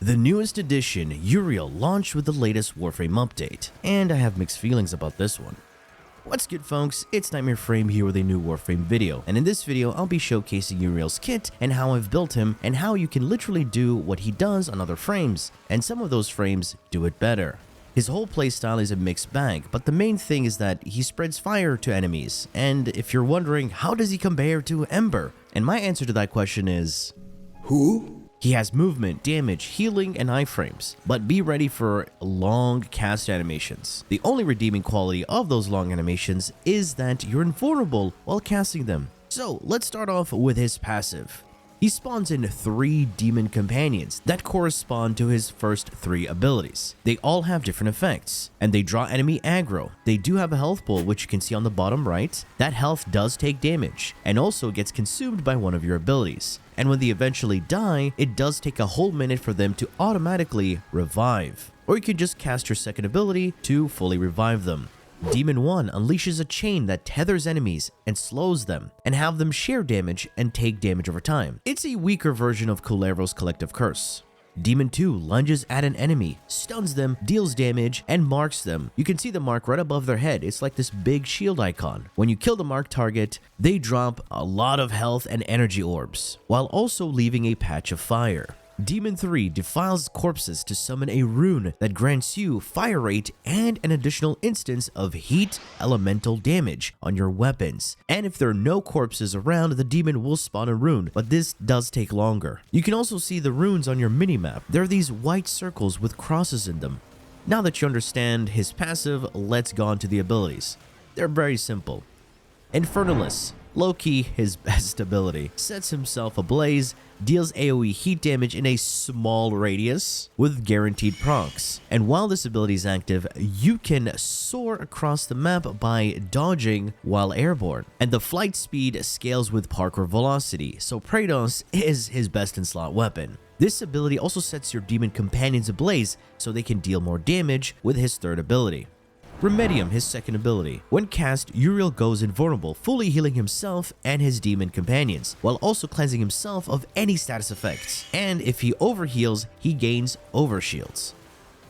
The newest edition, Uriel, launched with the latest Warframe update, and I have mixed feelings about this one. What's good folks, it's Nightmare Frame here with a new Warframe video, and in this video I'll be showcasing Uriel's kit and how I've built him and how you can literally do what he does on other frames, and some of those frames do it better. His whole playstyle is a mixed bag, but the main thing is that he spreads fire to enemies, and if you're wondering how does he compare to Ember, and my answer to that question is... Who? He has movement, damage, healing, and iframes, but be ready for long cast animations. The only redeeming quality of those long animations is that you're invulnerable while casting them. So let's start off with his passive. He spawns in 3 demon companions that correspond to his first 3 abilities. They all have different effects, and they draw enemy aggro. They do have a health pool, which you can see on the bottom right. That health does take damage, and also gets consumed by one of your abilities. And when they eventually die, it does take a whole minute for them to automatically revive. Or you can just cast your second ability to fully revive them. Demon 1 unleashes a chain that tethers enemies and slows them, and have them share damage and take damage over time. It's a weaker version of Kulero's Collective Curse. Demon 2 lunges at an enemy, stuns them, deals damage, and marks them. You can see the mark right above their head. It's like this big shield icon. When you kill the marked target, they drop a lot of health and energy orbs, while also leaving a patch of fire. Demon 3 defiles corpses to summon a rune that grants you fire rate and an additional instance of heat elemental damage on your weapons. And if there are no corpses around, the demon will spawn a rune, but this does take longer. You can also see the runes on your minimap. There are these white circles with crosses in them. Now that you understand his passive, let's go on to the abilities. They're very simple. Infernalist, low-key his best ability, sets himself ablaze, deals AoE heat damage in a small radius with guaranteed procs. And while this ability is active, you can soar across the map by dodging while airborne. And the flight speed scales with parkour velocity, so Praetos is his best in slot weapon. This ability also sets your demon companions ablaze so they can deal more damage with his third ability. Remedium, his second ability. When cast, Uriel goes invulnerable, fully healing himself and his demon companions, while also cleansing himself of any status effects. And if he overheals, he gains overshields.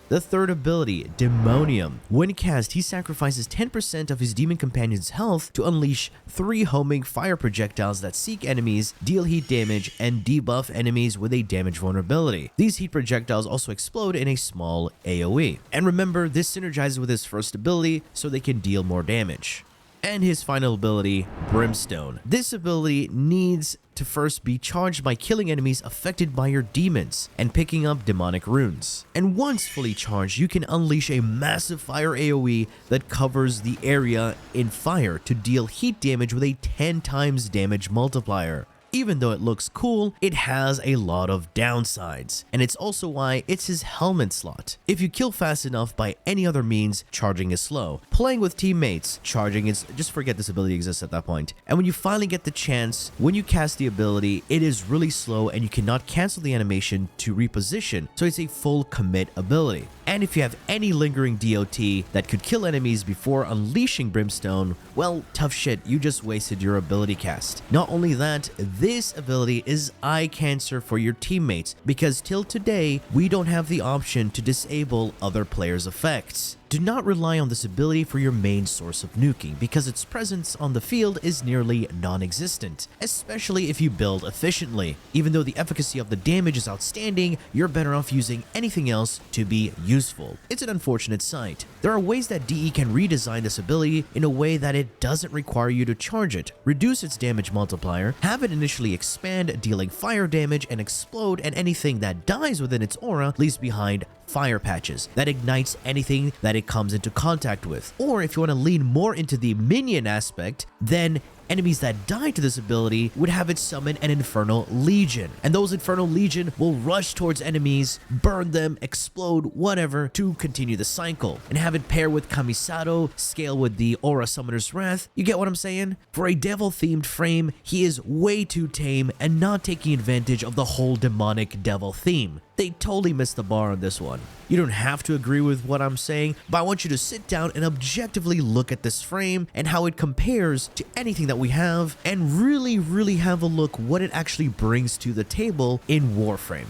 The third ability, Demonium. When cast, he sacrifices 10% of his demon companion's health to unleash 3 homing fire projectiles that seek enemies, deal heat damage, and debuff enemies with a damage vulnerability. These heat projectiles also explode in a small AoE. And remember, this synergizes with his first ability so they can deal more damage. And his final ability, Brimstone. This ability needs to first be charged by killing enemies affected by your demons and picking up demonic runes. And once fully charged, you can unleash a massive fire AoE that covers the area in fire to deal heat damage with a 10 times damage multiplier. Even though it looks cool, it has a lot of downsides, and it's also why it's his helmet slot. If you kill fast enough by any other means, charging is slow. Playing with teammates, charging is just forget this ability exists at that point. And when you finally get the chance, when you cast the ability, it is really slow and you cannot cancel the animation to reposition, so it's a full commit ability. And if you have any lingering DOT that could kill enemies before unleashing Brimstone, well, tough shit, you just wasted your ability cast. Not only that, this ability is eye cancer for your teammates, because till today, we don't have the option to disable other players' effects. Do not rely on this ability for your main source of nuking, because its presence on the field is nearly non-existent, especially if you build efficiently. Even though the efficacy of the damage is outstanding, you're better off using anything else to be useful. It's an unfortunate sight. There are ways that DE can redesign this ability in a way that it doesn't require you to charge it, reduce its damage multiplier, have it initially expand, dealing fire damage, and explode, and anything that dies within its aura leaves behind fire patches that ignites anything that it comes into contact with. Or if you want to lean more into the minion aspect, then enemies that die to this ability would have it summon an Infernal Legion, and those Infernal Legion will rush towards enemies, burn them, explode, whatever, to continue the cycle, and have it pair with Kamisato, scale with the Aura Summoner's Wrath. You get what I'm saying? For a devil-themed frame, he is way too tame and not taking advantage of the whole demonic devil theme. They totally missed the bar on this one. You don't have to agree with what I'm saying, but I want you to sit down and objectively look at this frame and how it compares to anything that we have, and really have a look what it actually brings to the table in Warframe.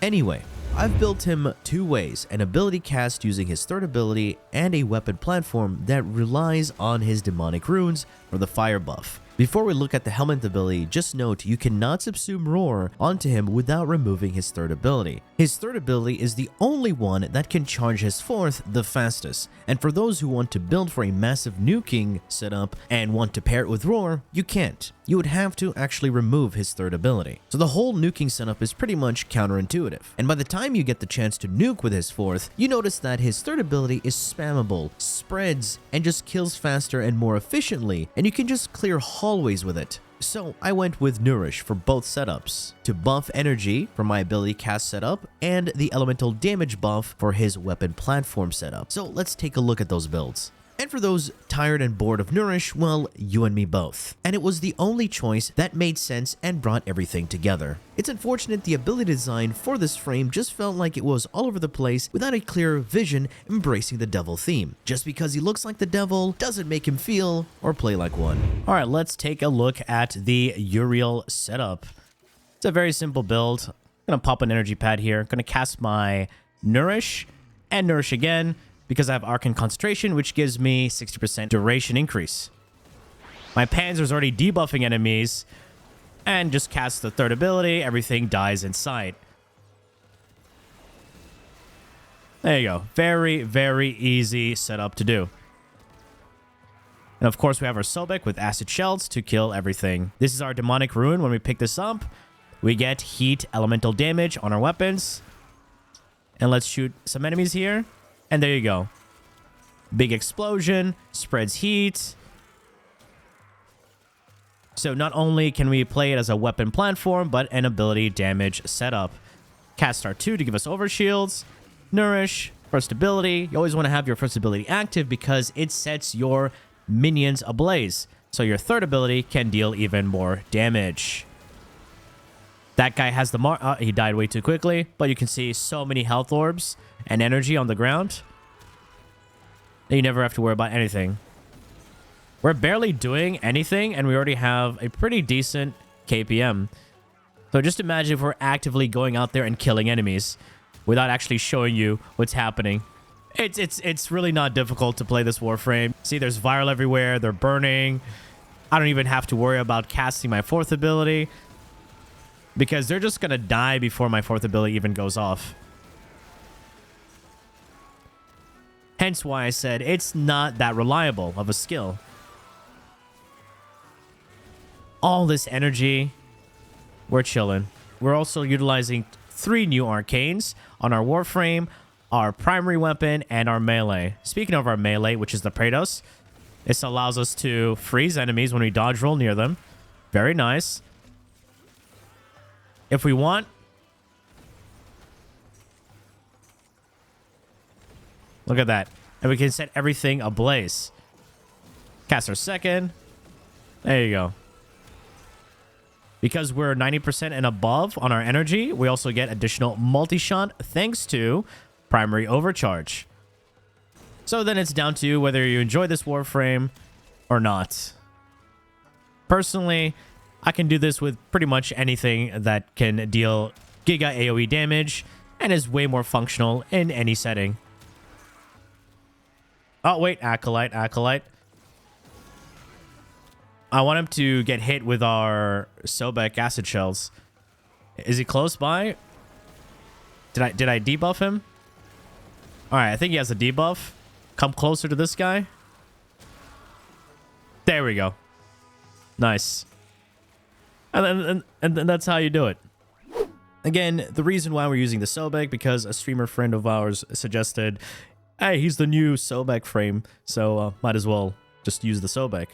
Anyway, I've built him two ways, an ability cast using his third ability and a weapon platform that relies on his demonic runes for the fire buff. Before we look at the helmet ability, just note you cannot subsume Roar onto him without removing his third ability. His third ability is the only one that can charge his fourth the fastest, and for those who want to build for a massive nuking setup and want to pair it with Roar, you can't. You would have to actually remove his third ability. So the whole nuking setup is pretty much counterintuitive, and by the time you get the chance to nuke with his fourth, you notice that his third ability is spammable, spreads, and just kills faster and more efficiently, and you can just clear hallways with it. So I went with Nourish for both setups, to buff energy for my ability cast setup and the elemental damage buff for his weapon platform setup. So let's take a look at those builds. And for those tired and bored of Nourish, well, you and me both. And it was the only choice that made sense and brought everything together. It's unfortunate the ability design for this frame just felt like it was all over the place without a clear vision embracing the devil theme. Just because he looks like the devil doesn't make him feel or play like one. Alright, let's take a look at the Uriel setup. It's a very simple build. I'm gonna pop an energy pad here. I'm gonna cast my Nourish and Nourish again, because I have Arcane Concentration, which gives me 60% duration increase. My Panzer's already debuffing enemies, and just cast the third ability, everything dies in sight. There you go. Very, very easy setup to do. And of course, we have our Sobek with Acid Shells to kill everything. This is our Demonic Rune. When we pick this up, we get Heat Elemental damage on our weapons. And let's shoot some enemies here. And there you go. Big explosion, spreads heat. So not only can we play it as a weapon platform, but an ability damage setup. Cast our 2 to give us overshields. Nourish, first ability. You always want to have your first ability active because it sets your minions ablaze. So your third ability can deal even more damage. That guy has the he died way too quickly, but you can see so many health orbs and energy on the ground. You never have to worry about anything. We're barely doing anything, and we already have a pretty decent KPM. So just imagine if we're actively going out there and killing enemies without actually showing you what's happening. It's really not difficult to play this Warframe. See, there's viral everywhere. They're burning. I don't even have to worry about casting my fourth ability, because they're just going to die before my fourth ability even goes off. Hence why I said it's not that reliable of a skill. All this energy, we're chilling. We're also utilizing 3 new arcanes on our Warframe, our primary weapon, and our melee. Speaking of our melee, which is the Praetos, this allows us to freeze enemies when we dodge roll near them. Very nice. If we want, look at that. And we can set everything ablaze. Cast our second. There you go. Because we're 90% and above on our energy, we also get additional multi-shot thanks to primary overcharge. So then it's down to you whether you enjoy this Warframe or not. Personally, I can do this with pretty much anything that can deal Giga AoE damage and is way more functional in any setting. Oh, wait. Acolyte. I want him to get hit with our Sobek acid shells. Is he close by? Did I debuff him? Alright, I think he has a debuff. Come closer to this guy. There we go. Nice. And that's how you do it. Again, the reason why we're using the Sobek, because a streamer friend of ours suggested, hey, he's the new Sobek frame, so might as well just use the Sobek.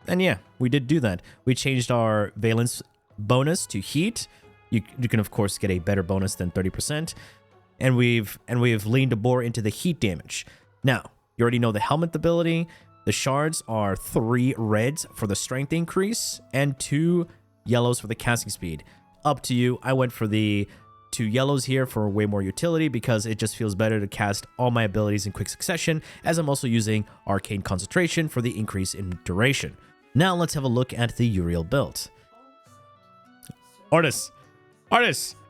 And yeah, we did do that. We changed our valence bonus to heat. You can of course get a better bonus than 30%. And we've leaned more into the heat damage. Now, you already know the helmet ability. The shards are 3 reds for the strength increase and 2 yellows for the casting speed. Up to you. I went for the 2 yellows here for way more utility because it just feels better to cast all my abilities in quick succession, as I'm also using Arcane Concentration for the increase in duration. Now let's have a look at the Uriel build. Artis,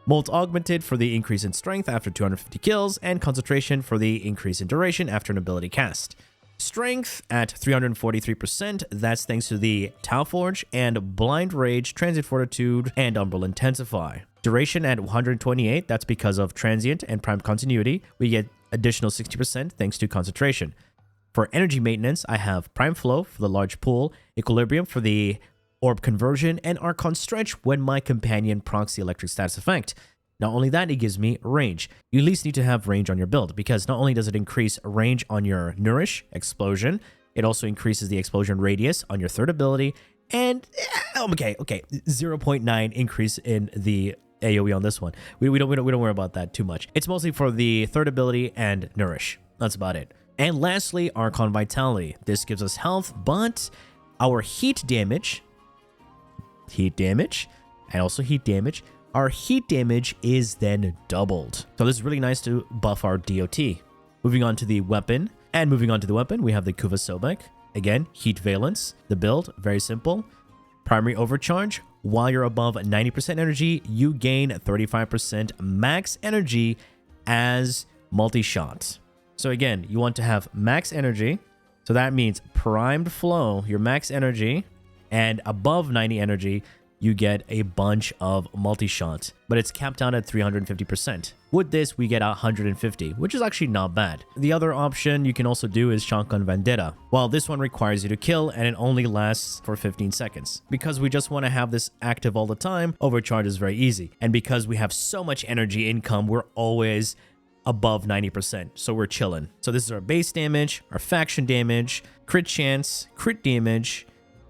Molt Augmented for the increase in strength after 250 kills, and Concentration for the increase in duration after an ability cast. Strength at 343%, that's thanks to the Tau Forge and Blind Rage, Transient Fortitude, and Umbral Intensify. Duration at 128, that's because of Transient and Prime Continuity. We get additional 60% thanks to Concentration. For energy maintenance, I have Prime Flow for the large pool, Equilibrium for the Orb Conversion, and Archon Stretch when my companion procs the electric status effect. Not only that, it gives me range. You at least need to have range on your build, because not only does it increase range on your Nourish, Explosion, it also increases the explosion radius on your third ability, and, okay, 0.9 increase in the AoE on this one. We don't worry about that too much. It's mostly for the third ability and Nourish. That's about it. And lastly, Archon Vitality. This gives us health, but our heat damage, and also heat damage, our heat damage is then doubled. So this is really nice to buff our DOT. Moving on to the weapon. And moving on to the weapon, we have the Kuva Sobek. Again, Heat Valence. The build, very simple. Primary Overcharge. While you're above 90% energy, you gain 35% max energy as multi-shot. So again, you want to have max energy. So that means primed flow, your max energy, and above 90 energy, you get a bunch of multi-shots, but it's capped out at 350%. With this, we get 150, which is actually not bad. The other option you can also do is Shotgun Vendetta. While this one requires you to kill, and it only lasts for 15 seconds. Because we just want to have this active all the time, Overcharge is very easy. And because we have so much energy income, we're always above 90%, so we're chilling. So this is our base damage, our faction damage, crit chance, crit damage,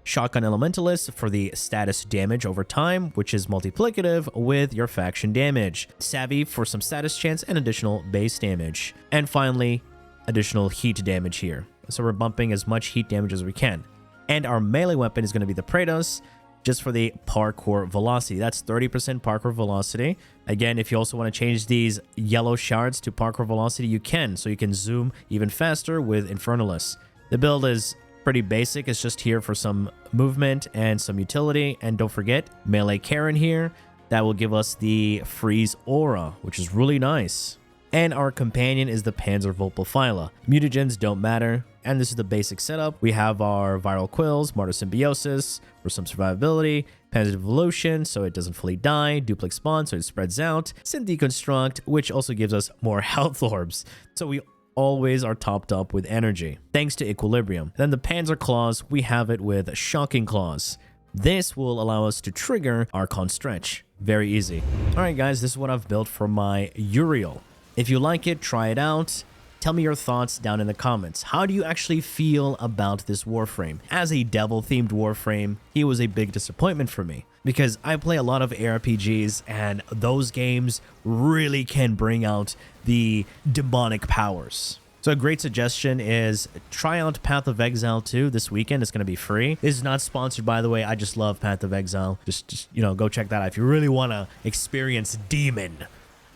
Shotgun Elementalist for the status damage over time, which is multiplicative with your faction damage. Savvy for some status chance and additional base damage. And finally, additional heat damage here. So we're bumping as much heat damage as we can. And our melee weapon is going to be the Praetos, just for the parkour velocity. That's 30% parkour velocity. Again, if you also want to change these yellow shards to parkour velocity, you can. So you can zoom even faster with Infernalist. The build is pretty basic. It's just here for some movement and some utility. And don't forget, melee Karen here. That will give us the freeze aura, which is really nice. And our companion is the Panzer Volpophyla. Mutagens don't matter. And this is the basic setup. We have our Viral Quills, Martyr Symbiosis for some survivability, Panzer Evolution so it doesn't fully die, Duplex Spawn so it spreads out, Synth Deconstruct, which also gives us more health orbs. So we always are topped up with energy, thanks to Equilibrium. Then the Panzer Claws, we have it with Shocking Claws. This will allow us to trigger Archon Stretch. Very easy. Alright guys, this is what I've built for my Uriel. If you like it, try it out. Tell me your thoughts down in the comments. How do you actually feel about this Warframe? As a devil-themed Warframe, he was a big disappointment for me, because I play a lot of ARPGs, and those games really can bring out the demonic powers. So a great suggestion is try out Path of Exile 2 this weekend. It's going to be free. This is not sponsored, by the way. I just love Path of Exile. Just you know, go check that out if you really want to experience demon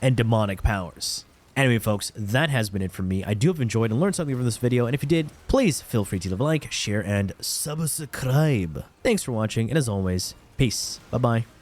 and demonic powers. Anyway, folks, that has been it from me. I do hope you enjoyed and learned something from this video, and if you did, please feel free to leave a like, share, and subscribe. Thanks for watching, and as always, peace. Bye-bye.